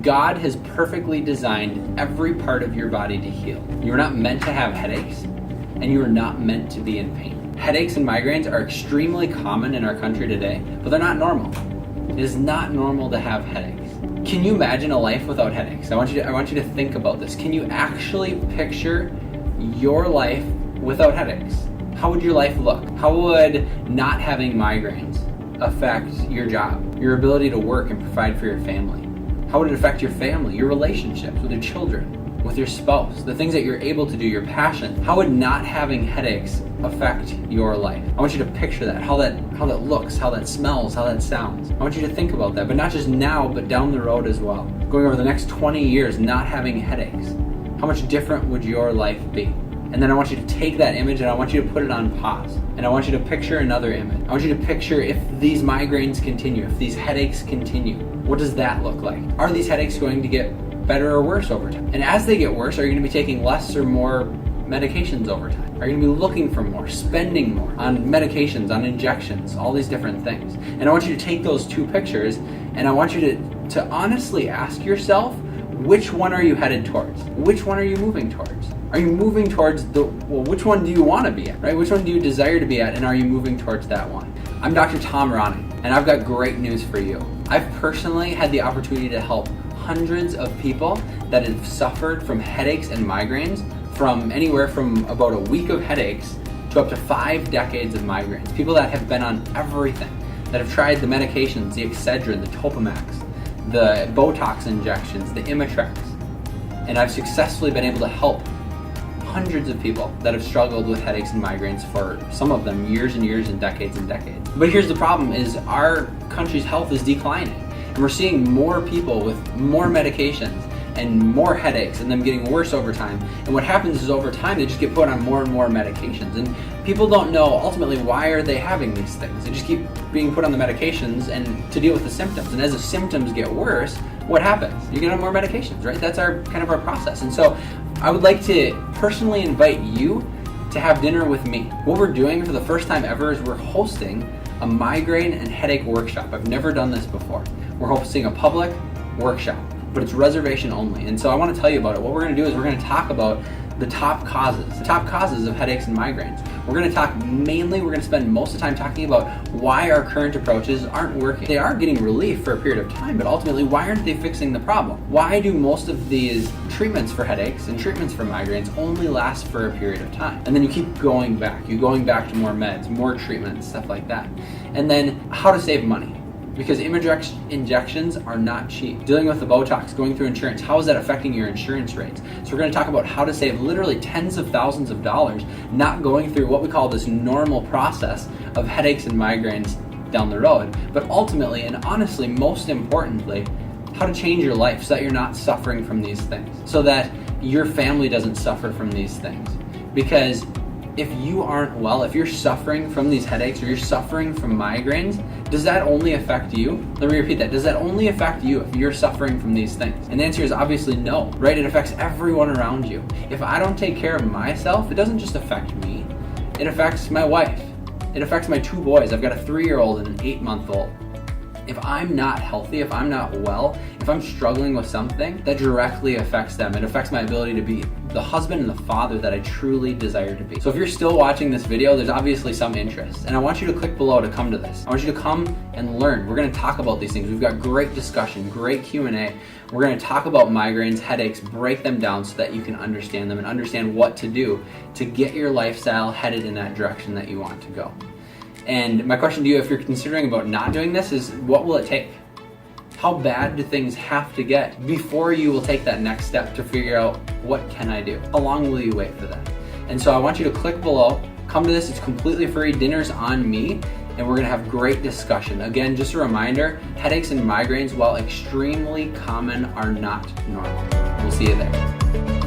God has perfectly designed every part of your body to heal. You're not meant to have headaches, and you are not meant to be in pain. Headaches and migraines are extremely common in our country today, but they're not normal. It is not normal to have headaches. Can you imagine a life without headaches? I want you to think about this. Can you actually picture your life without headaches? How would your life look? How would not having migraines affect your job, your ability to work and provide for your family? How would it affect your family, your relationships with your children, with your spouse, the things that you're able to do, your passion? How would not having headaches affect your life? I want you to picture that, how that looks, how that smells, how that sounds. I want you to think about that, but not just now, but down the road as well. Going over the next 20 years, not having headaches, how much different would your life be? And then I want you to take that image and I want you to put it on pause. And I want you to picture another image. I want you to picture if these migraines continue, if these headaches continue, what does that look like? Are these headaches going to get better or worse over time? And as they get worse, are you going to be taking less or more medications over time? Are you going to be looking for more, spending more on medications, on injections, all these different things? And I want you to take those two pictures and I want you to honestly ask yourself, which one are you headed towards? Which one are you moving towards? Are you moving towards which one do you want to be at, right? Which one do you desire to be at, and are you moving towards that one? I'm Dr. Tom Ronning, and I've got great news for you. I've personally had the opportunity to help hundreds of people that have suffered from headaches and migraines, from anywhere from about a week of headaches to up to 5 decades of migraines. People that have been on everything, that have tried the medications, the Excedrin, the Topamax, the Botox injections, the Imitrex, and I've successfully been able to help hundreds of people that have struggled with headaches and migraines for some of them years and years and decades. But here's the problem is our country's health is declining, and we're seeing more people with more medications and more headaches and them getting worse over time. And what happens is over time they just get put on more and more medications, and people don't know ultimately why are they having these things. They just keep being put on the medications and to deal with the symptoms, and as the symptoms get worse, what happens? You get on more medications, right? That's our process. And so I would like to personally invite you to have dinner with me. What we're doing for the first time ever is we're hosting a migraine and headache workshop. I've never done this before. We're hosting a public workshop, but it's reservation only. And so I want to tell you about it. What we're going to do is we're going to talk about the top causes of headaches and migraines. We're going to spend most of the time talking about why our current approaches aren't working. They are getting relief for a period of time, but ultimately, why aren't they fixing the problem? Why do most of these treatments for headaches and treatments for migraines only last for a period of time? And then you keep going back. You're going back to more meds, more treatments, stuff like that. And then how to save money. Because injections are not cheap. Dealing with the Botox, going through insurance, how is that affecting your insurance rates? So we're going to talk about how to save literally tens of thousands of dollars, not going through what we call this normal process of headaches and migraines down the road, but ultimately and honestly, most importantly, how to change your life so that you're not suffering from these things, so that your family doesn't suffer from these things. Because if you aren't well, if you're suffering from these headaches or you're suffering from migraines, does that only affect you? Let me repeat that. Does that only affect you if you're suffering from these things? And the answer is obviously no, right? It affects everyone around you. If I don't take care of myself, it doesn't just affect me. It affects my wife. It affects my 2 boys. I've got a 3-year-old and an 8-month-old. If I'm not healthy, if I'm not well, if I'm struggling with something, that directly affects them. It affects my ability to be the husband and the father that I truly desire to be. So if you're still watching this video, there's obviously some interest. And I want you to click below to come to this. I want you to come and learn. We're going to talk about these things. We've got great discussion, great Q&A. We're going to talk about migraines, headaches, break them down so that you can understand them and understand what to do to get your lifestyle headed in that direction that you want to go. And my question to you, if you're considering about not doing this, is what will it take? How bad do things have to get before you will take that next step to figure out what can I do? How long will you wait for that? And so I want you to click below, come to this, it's completely free, dinner's on me, and we're gonna have great discussion. Again, just a reminder, headaches and migraines, while extremely common, are not normal. We'll see you there.